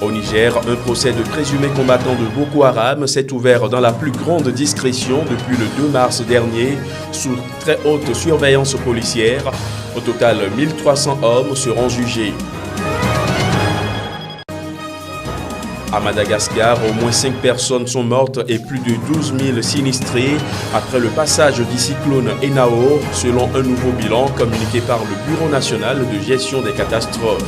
Au Niger, un procès de présumés combattants de Boko Haram s'est ouvert dans la plus grande discrétion depuis le 2 mars dernier, sous très haute surveillance policière. Au total, 1300 hommes seront jugés. À Madagascar, au moins 5 personnes sont mortes et plus de 12 000 sinistrés après le passage du cyclone Enao, selon un nouveau bilan communiqué par le Bureau national de gestion des catastrophes.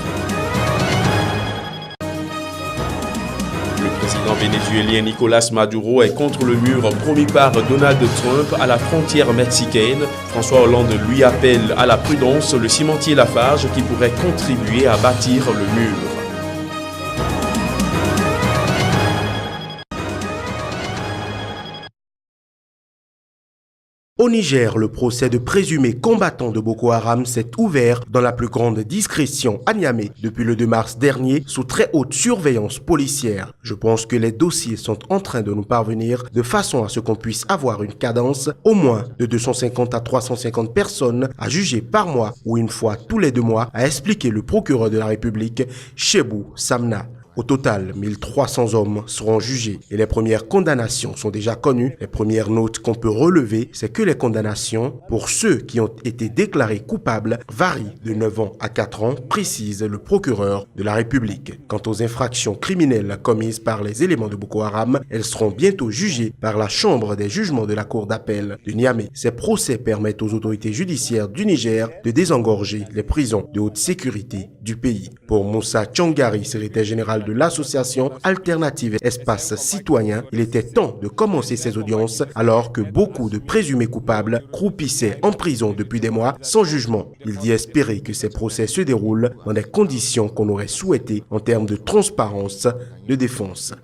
Le président vénézuélien Nicolás Maduro est contre le mur promis par Donald Trump à la frontière mexicaine. François Hollande lui appelle à la prudence le cimentier Lafarge qui pourrait contribuer à bâtir le mur. Au Niger, le procès de présumés combattants de Boko Haram s'est ouvert dans la plus grande discrétion à Niamey depuis le 2 mars dernier sous très haute surveillance policière. Je pense que les dossiers sont en train de nous parvenir de façon à ce qu'on puisse avoir une cadence au moins de 250 à 350 personnes à juger par mois ou une fois tous les 2 mois, a expliqué le procureur de la République, Chebou Samna. Au total, 1300 hommes seront jugés et les premières condamnations sont déjà connues. Les premières notes qu'on peut relever, c'est que les condamnations pour ceux qui ont été déclarés coupables varient de 9 ans à 4 ans, précise le procureur de la République. Quant aux infractions criminelles commises par les éléments de Boko Haram, elles seront bientôt jugées par la Chambre des jugements de la Cour d'appel de Niamey. Ces procès permettent aux autorités judiciaires du Niger de désengorger les prisons de haute sécurité du pays. Pour Moussa Tchangari, secrétaire général de l'association Alternative Espace Citoyen, il était temps de commencer ces audiences alors que beaucoup de présumés coupables croupissaient en prison depuis des mois sans jugement. Il dit espérer que ces procès se déroulent dans des conditions qu'on aurait souhaitées en termes de transparence, de défense.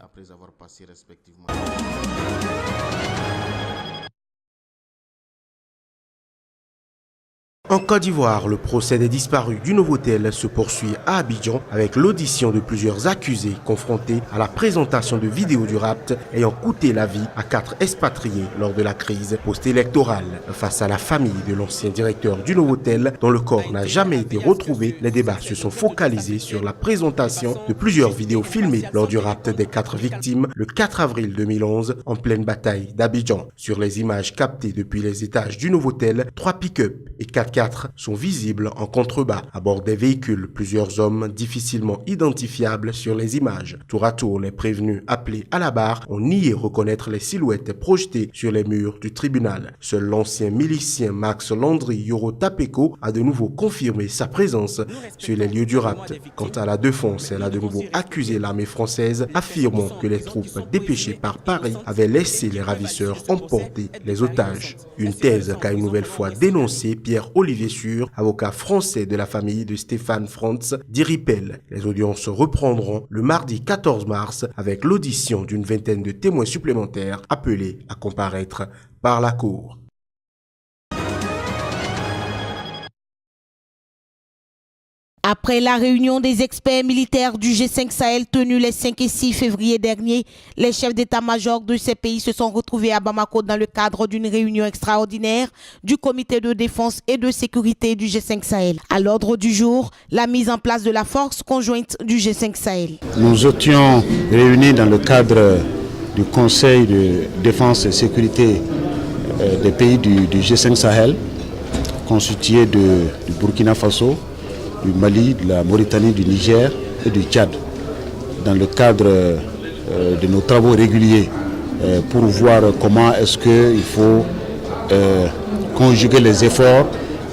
En Côte d'Ivoire, le procès des disparus du Novotel se poursuit à Abidjan avec l'audition de plusieurs accusés confrontés à la présentation de vidéos du rapt ayant coûté la vie à 4 expatriés lors de la crise post-électorale. Face à la famille de l'ancien directeur du Novotel, dont le corps n'a jamais été retrouvé, les débats se sont focalisés sur la présentation de plusieurs vidéos filmées lors du rapt des 4 victimes le 4 avril 2011 en pleine bataille d'Abidjan. Sur les images captées depuis les étages du Novotel, 3 pick-up et 4 sont visibles en contrebas. À bord des véhicules, plusieurs hommes difficilement identifiables sur les images. Tour à tour, les prévenus appelés à la barre ont nié reconnaître les silhouettes projetées sur les murs du tribunal. Seul l'ancien milicien Max Landry Yoro Tapeko a de nouveau confirmé sa présence sur les lieux du rapt. Quant à la défense, elle a de nouveau accusé l'armée française, affirmant que les troupes dépêchées par Paris avaient laissé les ravisseurs emporter les otages. Une thèse qu'a une nouvelle fois dénoncé Pierre-Olivier Sûr, avocat français de la famille de Stéphane Frantz, dit Ripel. Les audiences reprendront le mardi 14 mars avec l'audition d'une vingtaine de témoins supplémentaires appelés à comparaître par la Cour. Après la réunion des experts militaires du G5 Sahel tenue les 5 et 6 février dernier, les chefs d'état-major de ces pays se sont retrouvés à Bamako dans le cadre d'une réunion extraordinaire du comité de défense et de sécurité du G5 Sahel. À l'ordre du jour, la mise en place de la force conjointe du G5 Sahel. Nous étions réunis dans le cadre du Conseil de défense et sécurité des pays du G5 Sahel, constitué du Burkina Faso, du Mali, de la Mauritanie, du Niger et du Tchad, dans le cadre de nos travaux réguliers pour voir comment est-ce qu'il faut conjuguer les efforts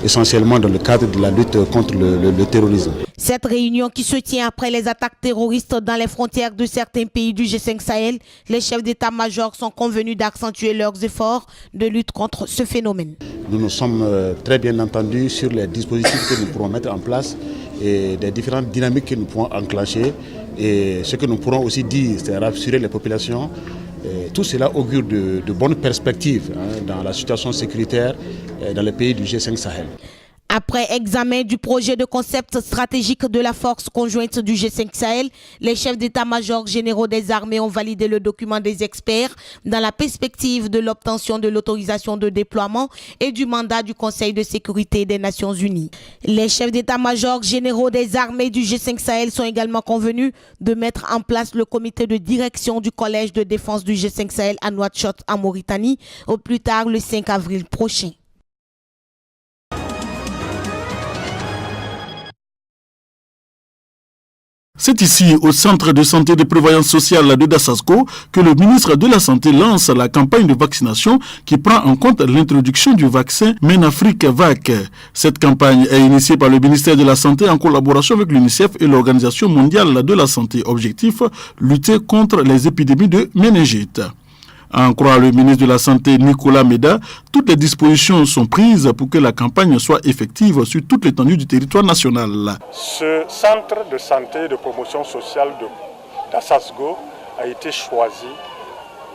essentiellement dans le cadre de la lutte contre le terrorisme. Cette réunion qui se tient après les attaques terroristes dans les frontières de certains pays du G5 Sahel, les chefs d'état-major sont convenus d'accentuer leurs efforts de lutte contre ce phénomène. Nous nous sommes très bien entendus sur les dispositifs que nous pourrons mettre en place et des différentes dynamiques que nous pourrons enclencher. Et ce que nous pourrons aussi dire, c'est rassurer les populations. Et tout cela augure de bonnes perspectives dans la situation sécuritaire dans les pays du G5 Sahel. Après examen du projet de concept stratégique de la force conjointe du G5 Sahel, les chefs d'état-major généraux des armées ont validé le document des experts dans la perspective de l'obtention de l'autorisation de déploiement et du mandat du Conseil de sécurité des Nations Unies. Les chefs d'état-major généraux des armées du G5 Sahel sont également convenus de mettre en place le comité de direction du collège de défense du G5 Sahel à Nouakchott en Mauritanie au plus tard le 5 avril prochain. C'est ici, au Centre de santé et de prévoyance sociale de Dasasko, que le ministre de la Santé lance la campagne de vaccination qui prend en compte l'introduction du vaccin MENAFRIC VAC. Cette campagne est initiée par le ministère de la Santé en collaboration avec l'UNICEF et l'Organisation mondiale de la santé. Objectif, lutter contre les épidémies de méningite. À en croire le ministre de la Santé Nicolas Méda, toutes les dispositions sont prises pour que la campagne soit effective sur toute l'étendue du territoire national. Ce centre de santé et de promotion sociale d'Assasgo a été choisi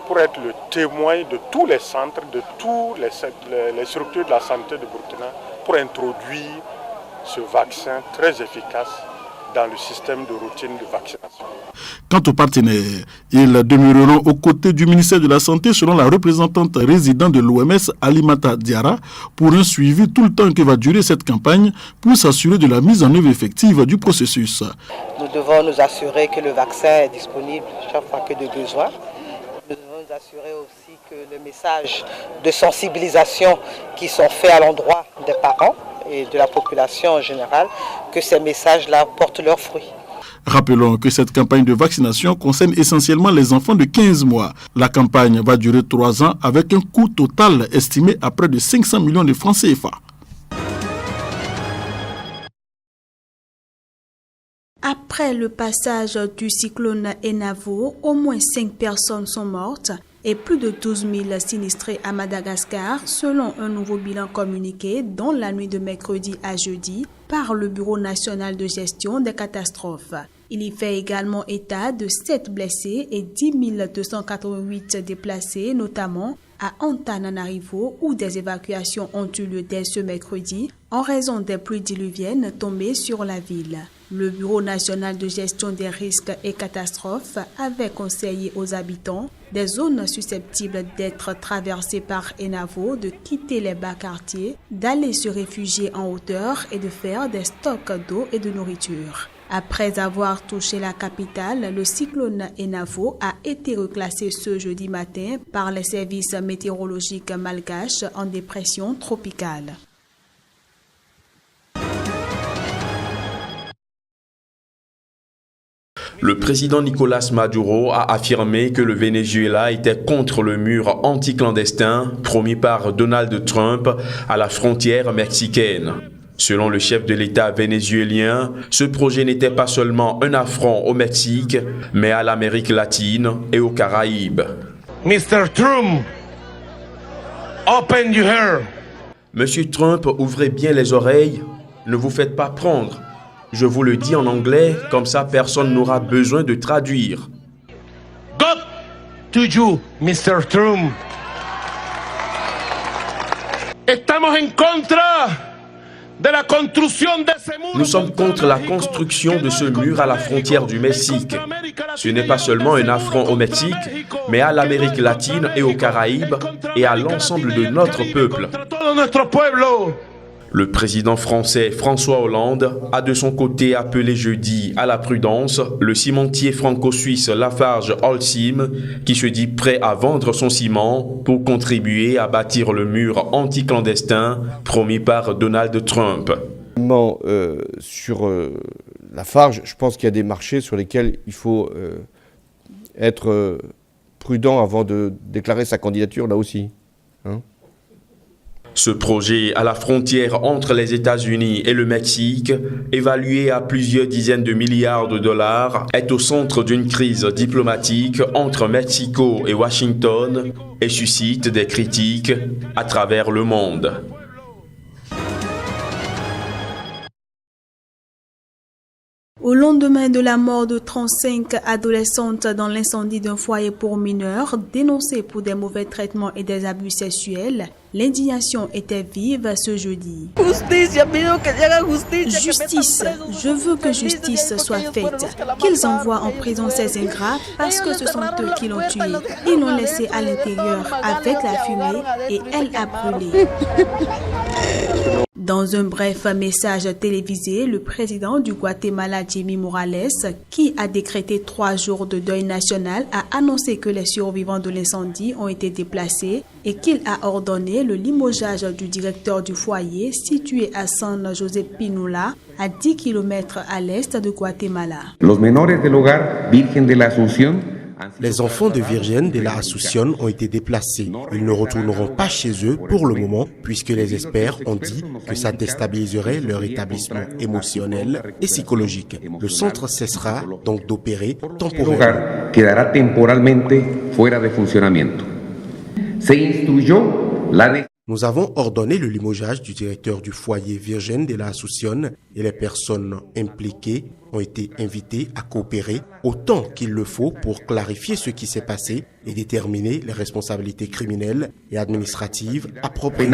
pour être le témoin de tous les centres, de toutes les structures de la santé de Burkina pour introduire ce vaccin très efficace dans le système de routine de vaccination. Quant aux partenaires, ils demeureront aux côtés du ministère de la Santé selon la représentante résidente de l'OMS, Alimata Diarra, pour un suivi tout le temps que va durer cette campagne pour s'assurer de la mise en œuvre effective du processus. Nous devons nous assurer que le vaccin est disponible chaque fois que de besoin. Nous devons nous assurer aussi que les messages de sensibilisation qui sont faits à l'endroit des parents et de la population en général, que ces messages-là portent leurs fruits. Rappelons que cette campagne de vaccination concerne essentiellement les enfants de 15 mois. La campagne va durer 3 ans avec un coût total estimé à près de 500 millions de francs CFA. Après le passage du cyclone Enavo, au moins 5 personnes sont mortes et plus de 12 000 sinistrés à Madagascar, selon un nouveau bilan communiqué dans la nuit de mercredi à jeudi par le Bureau national de gestion des catastrophes. Il y fait également état de 7 blessés et 10 288 déplacés, notamment à Antananarivo, où des évacuations ont eu lieu dès ce mercredi en raison des pluies diluviennes tombées sur la ville. Le Bureau national de gestion des risques et catastrophes avait conseillé aux habitants des zones susceptibles d'être traversées par Enavo de quitter les bas quartiers, d'aller se réfugier en hauteur et de faire des stocks d'eau et de nourriture. Après avoir touché la capitale, le cyclone Enavo a été reclassé ce jeudi matin par les services météorologiques malgaches en dépression tropicale. Le président Nicolas Maduro a affirmé que le Venezuela était contre le mur anti-clandestin promis par Donald Trump à la frontière mexicaine. Selon le chef de l'État vénézuélien, ce projet n'était pas seulement un affront au Mexique, mais à l'Amérique latine et aux Caraïbes. Mr. Trump, open your ear. Monsieur Trump, ouvrez bien les oreilles, ne vous faites pas prendre. Je vous le dis en anglais, comme ça personne n'aura besoin de traduire. God to you, Mr. Trump. Estamos en contra de la construction de ce mur. Nous sommes contre la construction de ce mur à la frontière du Mexique. Ce n'est pas seulement un affront au Mexique, mais à l'Amérique latine et aux Caraïbes et à l'ensemble de notre peuple. Le président français François Hollande a de son côté appelé jeudi à la prudence le cimentier franco-suisse Lafarge-Holcim qui se dit prêt à vendre son ciment pour contribuer à bâtir le mur anti-clandestin promis par Donald Trump. Sur Lafarge, je pense qu'il y a des marchés sur lesquels il faut être prudent avant de déclarer sa candidature là aussi. Ce projet à la frontière entre les États-Unis et le Mexique, évalué à plusieurs dizaines de milliards de dollars, est au centre d'une crise diplomatique entre Mexico et Washington et suscite des critiques à travers le monde. Au lendemain lendemain de la mort de 35 adolescentes dans l'incendie d'un foyer pour mineurs dénoncé pour des mauvais traitements et des abus sexuels, l'indignation était vive ce jeudi. Justice, je veux que justice soit faite. Qu'ils envoient en prison ces ingrats parce que ce sont eux qui l'ont tué. Ils l'ont laissé à l'intérieur avec la fumée et elle a brûlé. Dans un bref message télévisé, le président du Guatemala, Jimmy Morales, qui a décrété 3 jours de deuil national, a annoncé que les survivants de l'incendie ont été déplacés et qu'il a ordonné le limogeage du directeur du foyer situé à San José Pinula, à 10 km à l'est de Guatemala. Les enfants de Virgen de la Asunción ont été déplacés. Ils ne retourneront pas chez eux pour le moment puisque les experts ont dit que ça déstabiliserait leur établissement émotionnel et psychologique. Le centre cessera donc d'opérer temporairement. Nous avons ordonné le limogeage du directeur du foyer Virgen de la Asunción et les personnes impliquées ont été invitées à coopérer autant qu'il le faut pour clarifier ce qui s'est passé et déterminer les responsabilités criminelles et administratives appropriées.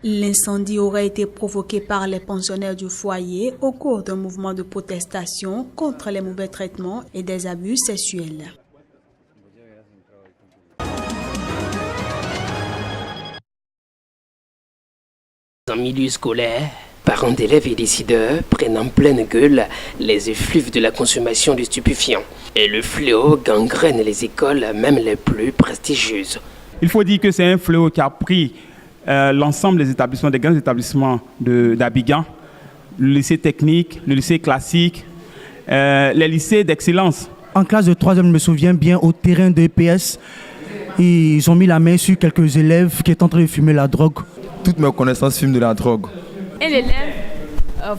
L'incendie aurait été provoqué par les pensionnaires du foyer au cours d'un mouvement de protestation contre les mauvais traitements et des abus sexuels. En milieu scolaire, parents d'élèves et décideurs prennent en pleine gueule les effluves de la consommation de stupéfiants. Et le fléau gangrène les écoles, même les plus prestigieuses. Il faut dire que c'est un fléau qui a pris l'ensemble des établissements, des grands établissements d'Abidjan, le lycée technique, le lycée classique, les lycées d'excellence. En classe de 3e, je me souviens bien, au terrain de EPS, ils ont mis la main sur quelques élèves qui étaient en train de fumer la drogue. Toutes mes connaissances fument de la drogue. Et l'élève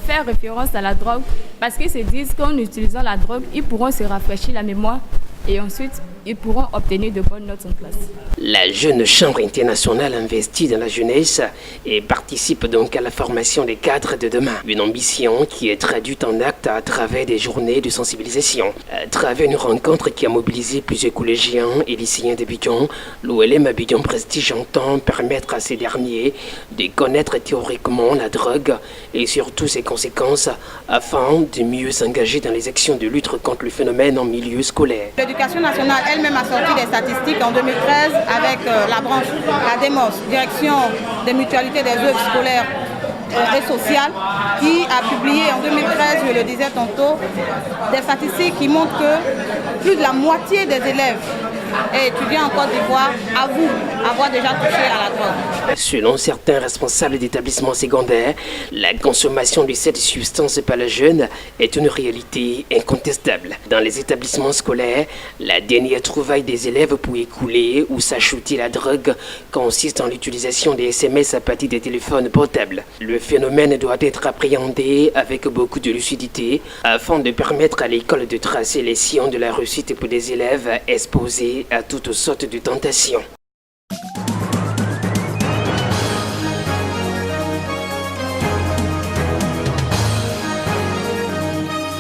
fait référence à la drogue parce qu'ils se disent qu'en utilisant la drogue, ils pourront se rafraîchir la mémoire et ensuite ils pourront obtenir de bonnes notes en classe. La jeune chambre internationale investit dans la jeunesse et participe donc à la formation des cadres de demain. Une ambition qui est traduite en actes à travers des journées de sensibilisation. À travers une rencontre qui a mobilisé plusieurs collégiens et lycéens d'Abidjan, l'OLM Abidjan Prestige entend permettre à ces derniers de connaître théoriquement la drogue et surtout ses conséquences afin de mieux s'engager dans les actions de lutte contre le phénomène en milieu scolaire. L'éducation nationale elle-même a sorti des statistiques en 2013 avec la branche, la DEMOS, Direction des mutualités des œuvres scolaires et sociales, qui a publié en 2013, je le disais tantôt, des statistiques qui montrent que plus de la moitié des élèves et étudiants en Côte d'Ivoire avouent avoir déjà touché à la drogue. Selon certains responsables d'établissements secondaires, la consommation de cette substance par les jeunes est une réalité incontestable. Dans les établissements scolaires, la dernière trouvaille des élèves pour écouler ou s'acheter la drogue consiste en l'utilisation des SMS à partir des téléphones portables. Le phénomène doit être appréhendé avec beaucoup de lucidité afin de permettre à l'école de tracer les sillons de la réussite pour des élèves exposés à toutes sortes de tentations.